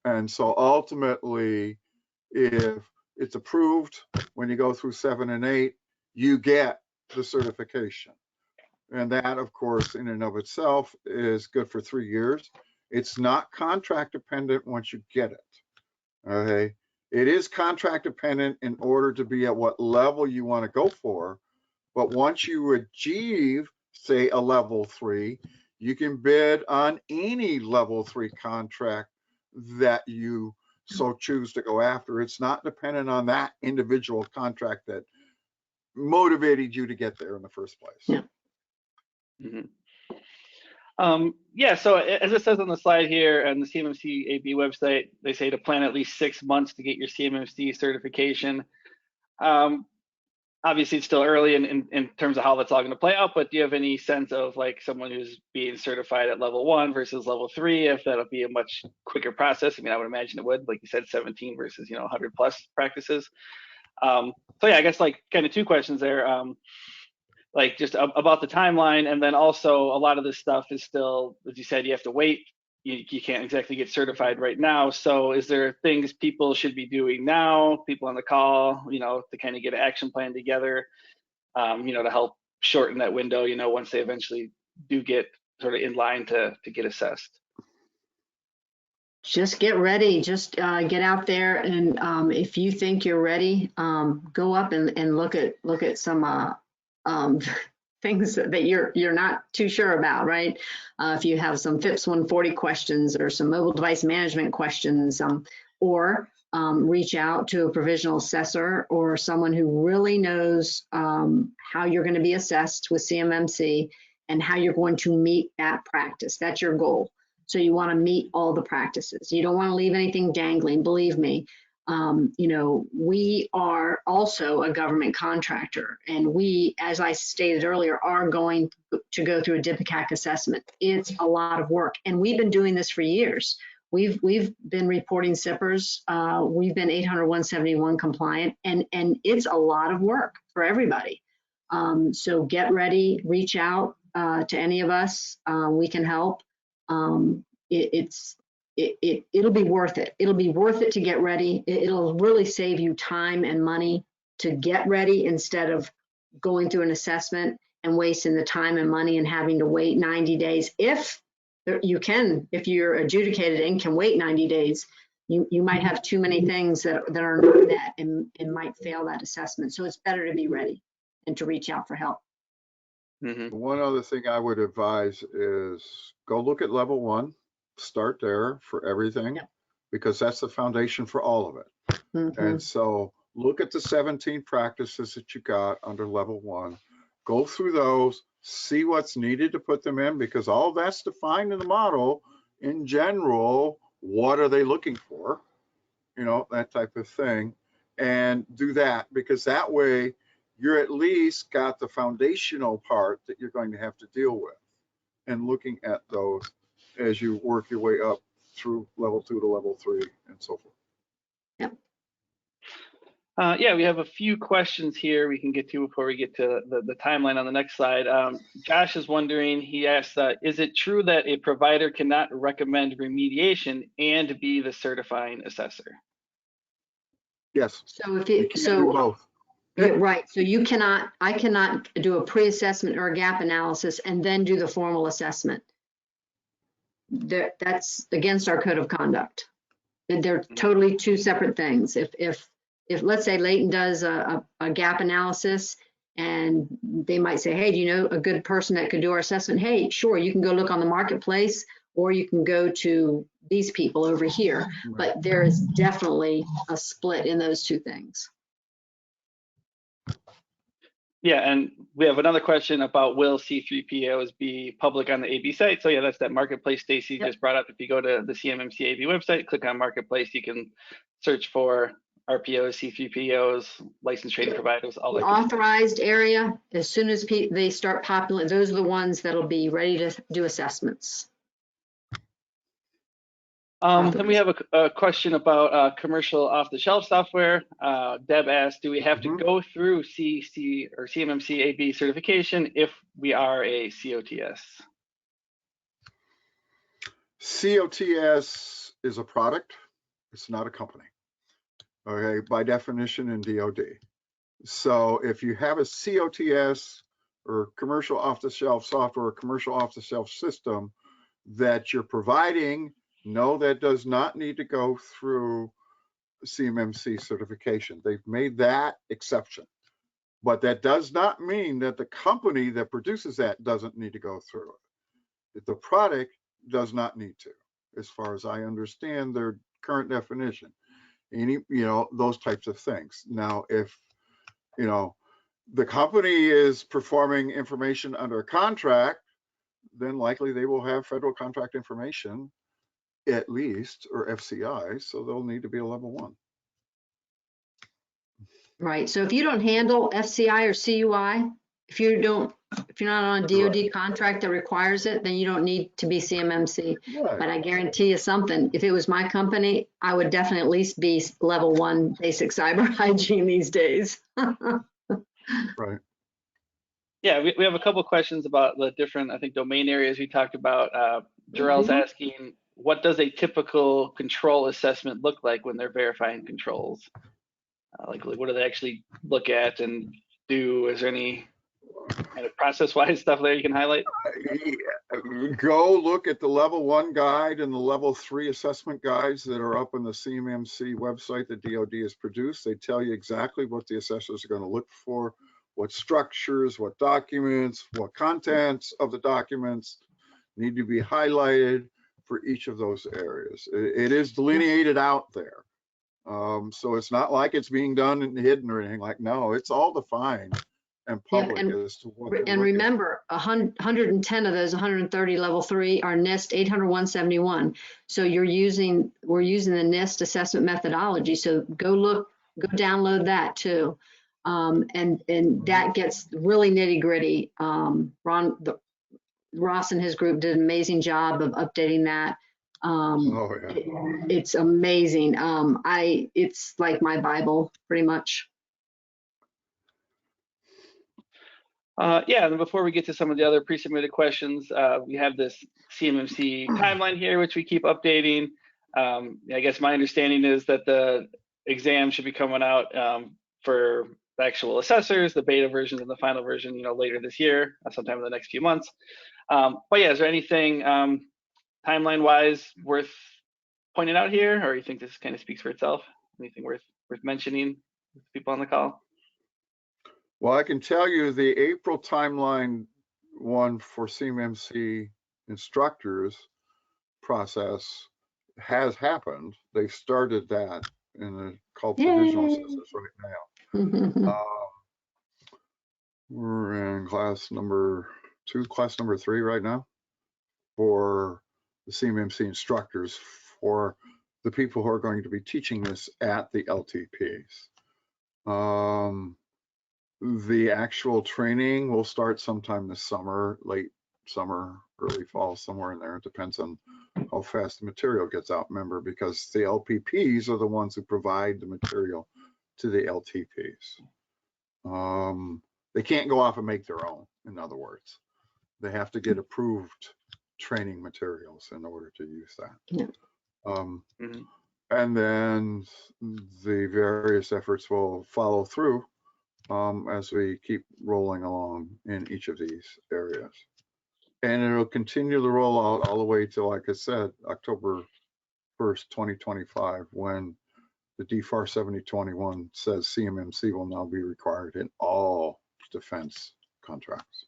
And so ultimately, if it's approved when you go through 7 and 8, you get the certification. And that, of course, in and of itself is good for 3 years. It's not contract dependent once you get it. Okay. It is contract dependent in order to be at what level you want to go for. But once you achieve, say, a level 3, you can bid on any level 3 contract that you so choose to go after. It's not dependent on that individual contract that motivated you to get there in the first place. Yeah. Yeah, so as it says on the slide here on the CMMC AB website, they say to plan at least 6 months to get your CMMC certification. Obviously, it's still early in terms of how that's all going to play out, but do you have any sense of like someone who's being certified at level 1 versus level 3, if that'll be a much quicker process? I mean, I would imagine it would, like you said, 17 versus, 100 plus practices. So yeah, I guess like kind of 2 questions there. Like just about the timeline, and then also a lot of this stuff is still, as you said, you have to wait. You can't exactly get certified right now. So is there things people should be doing now, people on the call, to kind of get an action plan together, to help shorten that window, once they eventually do get sort of in line to get assessed? Just get ready. Just get out there, and if you think you're ready, go up and look at some things that you're not too sure about, right? If you have some FIPS 140 questions or some mobile device management questions, or reach out to a provisional assessor or someone who really knows how you're going to be assessed with CMMC and how you're going to meet that practice. That's your goal. So you want to meet all the practices. You don't want to leave anything dangling. Believe me, we are also a government contractor, and we, as I stated earlier, are going to go through a DFARS assessment. It's a lot of work, and we've been doing this for years. We've been reporting SIPRs. We've been 800-171 compliant, and it's a lot of work for everybody. So get ready, reach out to any of us. We can help. It'll be worth it. It'll be worth it to get ready. It'll really save you time and money to get ready instead of going through an assessment and wasting the time and money and having to wait 90 days. If you're adjudicated and can wait 90 days, you might have too many things that are not met and might fail that assessment. So it's better to be ready and to reach out for help. One other thing I would advise is go look at level 1. Start there for everything, because that's the foundation for all of it. And so look at the 17 practices that you got under level 1. Go through those, see what's needed to put them in, because all that's defined in the model. In general, what are they looking for? That type of thing. And do that, because that way you're at least got the foundational part that you're going to have to deal with, and looking at those as you work your way up through level 2 to level 3 and so forth. Yep. Yeah, we have a few questions here we can get to before we get to the timeline on the next slide. Josh is wondering, he asks, is it true that a provider cannot recommend remediation and be the certifying assessor? Yes. So if You it, can do so both. yeah, right, so you cannot, I cannot do a pre-assessment or a gap analysis and then do the formal assessment. That's against our code of conduct. They're totally two separate things. If let's say Leighton does a gap analysis and they might say, hey, do you know a good person that could do our assessment? Hey, sure, you can go look on the marketplace or you can go to these people over here. But there is definitely a split in those two things. Yeah, and we have another question about will C3POs be public on the AB site? So yeah, that's that marketplace Stacy just brought up. If you go to the CMMC AB website, click on marketplace, you can search for RPOs, C3POs, licensed trading providers, all The that. authorized area, as soon as they start populating, those are the ones that'll be ready to do assessments. Then we have a question about commercial off-the-shelf software. Deb asked, do we have to go through CC or CMMC AB certification if we are a COTS? COTS is a product. It's not a company. Okay, by definition in DoD. So if you have a COTS or commercial off-the-shelf software, or commercial off-the-shelf system that you're providing, no, that does not need to go through CMMC certification. They've made that exception, but that does not mean that the company that produces that doesn't need to go through it. The product does not need to, as far as I understand their current definition. Any, those types of things. Now, if, the company is performing information under a contract, then likely they will have federal contract information at least, or FCI, so they'll need to be a level 1. Right. So if you don't handle FCI or CUI, if you're not on a DoD contract that requires it, then you don't need to be CMMC. Right. But I guarantee you something, if it was my company, I would definitely at least be level 1 basic cyber hygiene these days. Right. Yeah, we have a couple questions about the different, I think, domain areas we talked about. Jarrell's asking, what does a typical control assessment look like when they're verifying controls? Like, what do they actually look at and do? Is there any kind of process-wise stuff there you can highlight? Go look at the level 1 guide and the level 3 assessment guides that are up on the CMMC website that DoD has produced. They tell you exactly what the assessors are going to look for, what structures, what documents, what contents of the documents need to be highlighted for each of those areas. It is delineated out there. So it's not like it's being done and hidden or anything like, no, it's all defined and public as to what. And remember, 110 of those 130 level 3 are NIST 800-171. So we're using the NIST assessment methodology. So go download that too. And that gets really nitty gritty. Ross and his group did an amazing job of updating that. It's amazing. It's like my Bible, pretty much. Yeah, and before we get to some of the other pre-submitted questions, we have this CMMC timeline here, which we keep updating. I guess my understanding is that the exam should be coming out for the actual assessors, the beta version and the final version, later this year, sometime in the next few months. But yeah, is there anything timeline-wise worth pointing out here, or you think this kind of speaks for itself? Anything worth mentioning with people on the call? Well, I can tell you the April timeline one for CMMC instructors process has happened. They started that called provisional assessors right now. We're in class number 2, class number 3 right now for the CMMC instructors, for the people who are going to be teaching this at the LTPs. The actual training will start sometime this summer, late summer, early fall, somewhere in there. It depends on how fast the material gets out, remember, because the LPPs are the ones who provide the material to the LTPs. They can't go off and make their own, in other words. They have to get approved training materials in order to use that. Yeah. And then the various efforts will follow through as we keep rolling along in each of these areas. And it'll continue the rollout all the way to, like I said, October 1st, 2025, when the DFARS 7021 says CMMC will now be required in all defense contracts.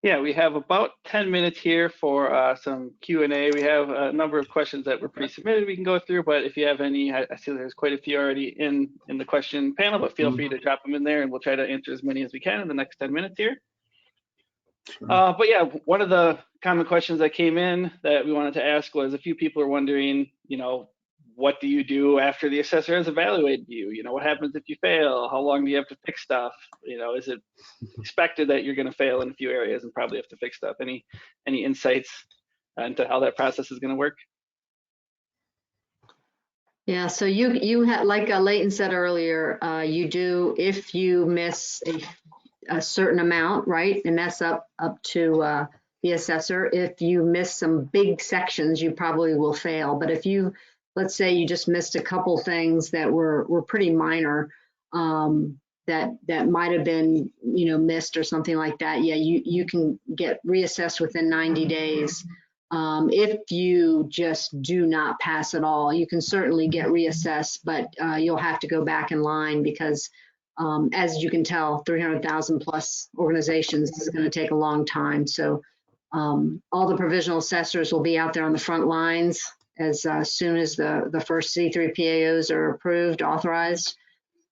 Yeah, we have about 10 minutes here for some Q&A. We have a number of questions that were pre-submitted we can go through, but if you have any, I see there's quite a few already in the question panel, but feel free to drop them in there and we'll try to answer as many as we can in the next 10 minutes here. Sure. But yeah, one of the common questions that came in that we wanted to ask was, a few people are wondering, you know, what do you do after the assessor has evaluated you? You know, what happens if you fail? How long do you have to fix stuff? You know, is it expected that you're going to fail in a few areas and probably have to fix stuff? Any insights into how that process is going to work? Yeah, so you had, like Leighton said earlier, you do, if you miss a certain amount, right, and that's up to the assessor. If you miss some big sections, you probably will fail. But if you, let's say you just missed a couple things that were pretty minor, that might have been, you know, missed or something like that, yeah, you can get reassessed within 90 days. If you just do not pass at all, you can certainly get reassessed, but you'll have to go back in line because, as you can tell, 300,000 plus organizations is going to take a long time. So all the provisional assessors will be out there on the front lines as soon as the first C3 PAOs are approved, authorized.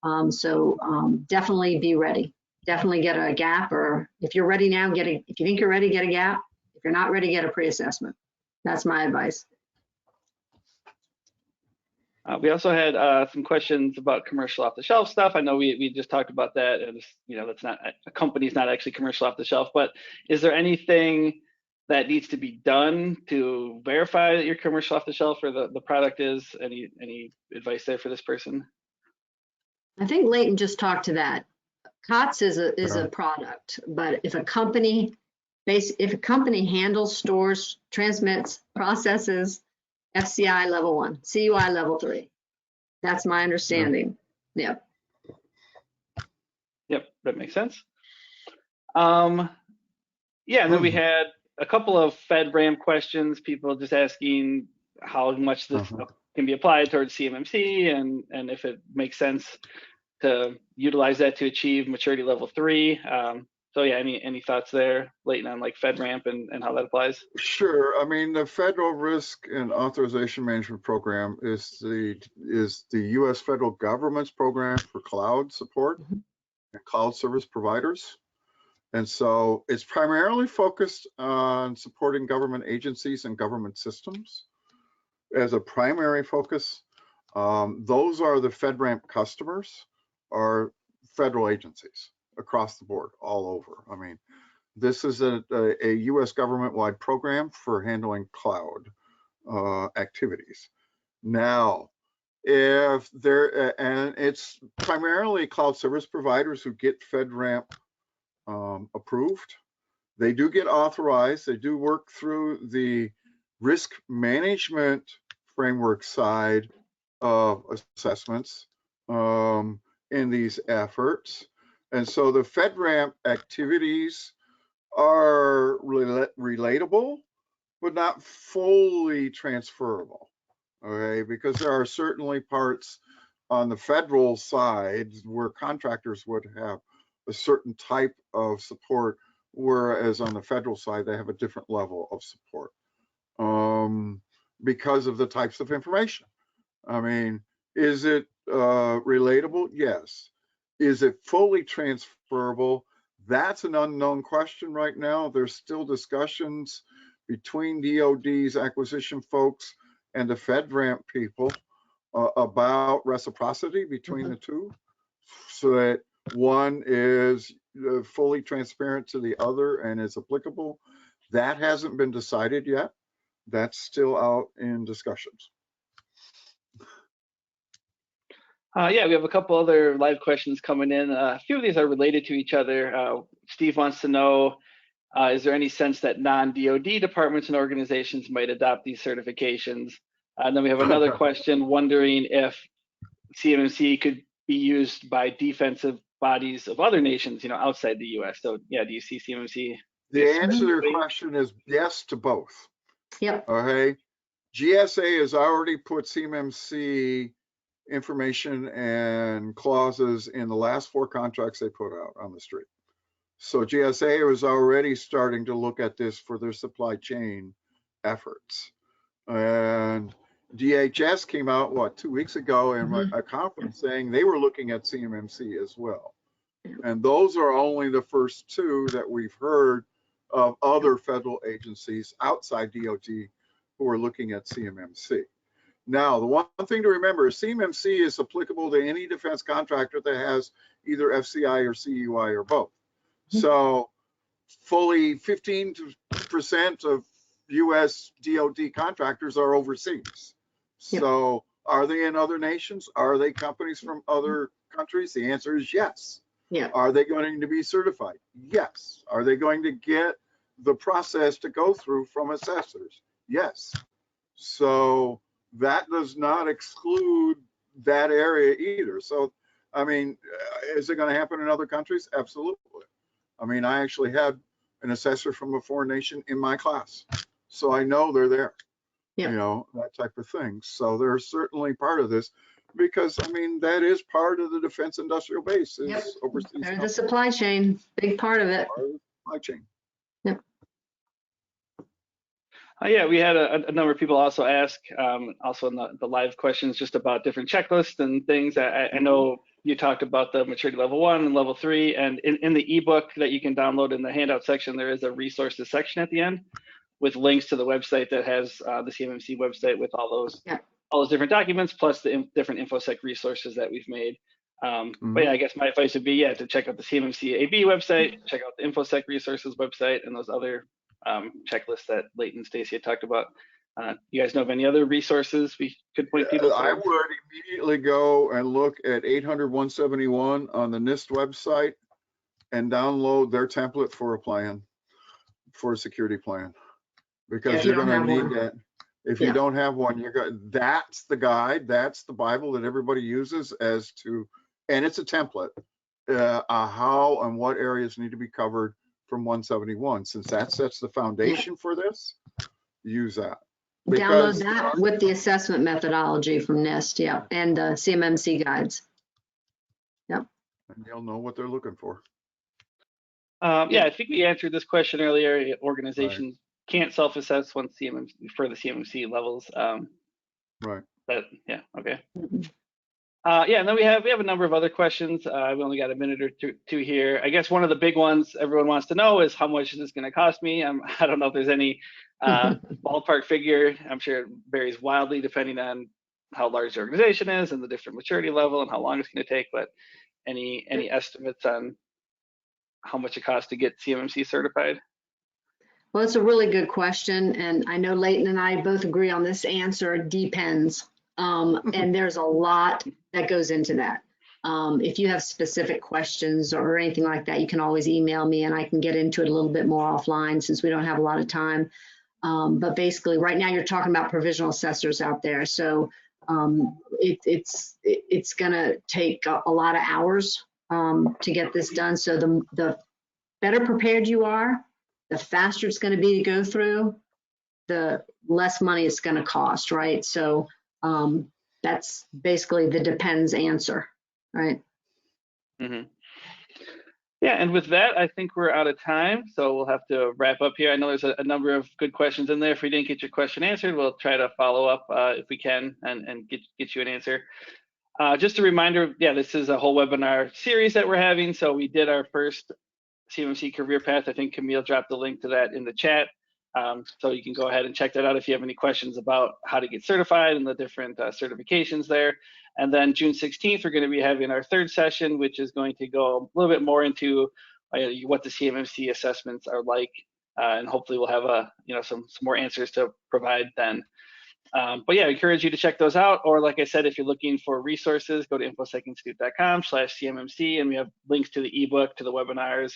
Definitely be ready. Definitely get a gap, or if you're ready now, if you think you're ready, get a gap. If you're not ready, get a pre-assessment. That's my advice. We also had some questions about commercial off-the-shelf stuff. I know we just talked about that, and you know, that's not, a company's not actually commercial off-the-shelf, but is there anything that needs to be done to verify that you're commercial off-the-shelf or the product is? Any advice there for this person? I think Leighton just talked to that. COTS is a product, but if a company handles, stores, transmits, processes, FCI level 1, CUI level 3. That's my understanding. Yep. Yep, that makes sense. Yeah, and then we had a couple of FedRamp questions, people just asking how much this can be applied towards CMMC and if it makes sense to utilize that to achieve maturity level 3. So yeah, any thoughts there, Leighton, on like FedRamp and how that applies? Sure. I mean, the Federal Risk and Authorization Management Program is the U.S. federal government's program for cloud support and cloud service providers. And so it's primarily focused on supporting government agencies and government systems as a primary focus. Those are the FedRamp customers, are federal agencies across the board, all over. I mean, this is a U.S. government-wide program for handling cloud activities. Now, and it's primarily cloud service providers who get FedRamp approved. They do get authorized. They do work through the risk management framework side of assessments in these efforts. And so the FedRamp activities are relatable, but not fully transferable, okay? Because there are certainly parts on the federal side where contractors would have a certain type of support, whereas on the federal side, they have a different level of support because of the types of information. I mean, is it relatable? Yes. Is it fully transferable? That's an unknown question right now. There's still discussions between DoD's acquisition folks and the FedRamp people about reciprocity between the two, so that one is fully transparent to the other and is applicable. That hasn't been decided yet. That's still out in discussions. Yeah, we have a couple other live questions coming in. A few of these are related to each other. Steve wants to know, is there any sense that non-DoD departments and organizations might adopt these certifications? And then we have another question wondering if CMMC could be used by defensive bodies of other nations, outside the U.S. So yeah, do you see CMMC? The answer to your question is yes to both. Yep. Okay. GSA has already put CMMC information and clauses in the last 4 contracts they put out on the street. So GSA was already starting to look at this for their supply chain efforts. And DHS came out, what, 2 weeks ago in a conference saying they were looking at CMMC as well. And those are only the first 2 that we've heard of other federal agencies outside DOD who are looking at CMMC. Now, the one thing to remember is CMMC is applicable to any defense contractor that has either FCI or CUI or both. So fully 15% of US DOD contractors are overseas. So are they in other nations? Are they companies from other countries? The answer is yes. Yeah. Are they going to be certified? Yes. Are they going to get the process to go through from assessors? Yes. So that does not exclude that area either. So, I mean, is it going to happen in other countries? Absolutely. I mean, I actually had an assessor from a foreign nation in my class, so I know they're there, that type of thing. So they're certainly part of this because, I mean, that is part of the defense industrial base is overseas. They're the supply chain, big part of it. Part of the supply chain. Yep. Yeah, we had a number of people also ask, also in the live questions, just about different checklists and things. I know you talked about the maturity level 1 and level 3, and in the ebook that you can download in the handout section, there is a resources section at the end with links to the website that has the CMMC website with all those different documents, plus the different InfoSec resources that we've made. But yeah, I guess my advice would be, to check out the CMMC AB website, check out the InfoSec resources website, and those other checklists that Leighton and Stacy had talked about. You guys know of any other resources we could point people to? I would immediately go and look at 800-171 on the NIST website and download their template for a plan, for a security plan, because you're going to need that. If you don't have one, that's the guide, that's the Bible that everybody uses as to, and it's a template, how and what areas need to be covered from 171. Since that sets the foundation for this, use that. Download that with the assessment methodology from NIST, and the CMMC guides. And they'll know what they're looking for. Yeah, I think we answered this question earlier. Organizations can't self-assess once CMMC for the CMMC levels. Right. But yeah, okay. Yeah, and then we have a number of other questions. I've only got a minute or two here. I guess one of the big ones everyone wants to know is how much is this going to cost me? I don't know if there's any ballpark figure. I'm sure it varies wildly depending on how large the organization is and the different maturity level and how long it's going to take. But any estimates on how much it costs to get CMMC certified? Well, it's a really good question, and I know Leighton and I both agree on this answer. Depends. And there's a lot that goes into that. If you have specific questions or anything like that, you can always email me and I can get into it a little bit more offline since we don't have a lot of time. But basically right now you're talking about provisional assessors out there. So it's gonna take a lot of hours to get this done. So the better prepared you are, the faster it's gonna be to go through, the less money it's gonna cost, right? So that's basically the depends answer, right? Mm-hmm. Yeah, and with that, I think we're out of time, so we'll have to wrap up here. I know there's a number of good questions in there. If we didn't get your question answered, we'll try to follow up if we can and get you an answer. Just a reminder, this is a whole webinar series that we're having. So we did our first CMMC career path. I think Camille dropped the link to that in the chat. So you can go ahead and check that out if you have any questions about how to get certified and the different certifications there. And then June 16th, we're going to be having our third session, which is going to go a little bit more into what the CMMC assessments are like. And hopefully we'll have some more answers to provide then. But yeah, I encourage you to check those out. Or like I said, if you're looking for resources, go to infosecinstitute.com/CMMC, and we have links to the ebook, to the webinars,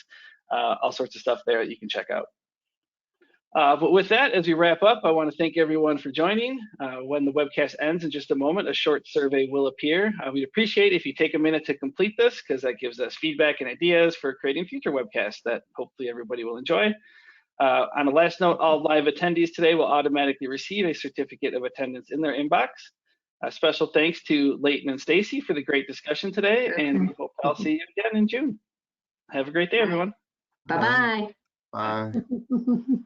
all sorts of stuff there that you can check out. But with that, as we wrap up, I want to thank everyone for joining. When the webcast ends in just a moment, a short survey will appear. We'd appreciate if you take a minute to complete this, because that gives us feedback and ideas for creating future webcasts that hopefully everybody will enjoy. On the last note, all live attendees today will automatically receive a certificate of attendance in their inbox. Special thanks to Leighton and Stacy for the great discussion today, and we hope I'll see you again in June. Have a great day, everyone. Bye-bye. Bye.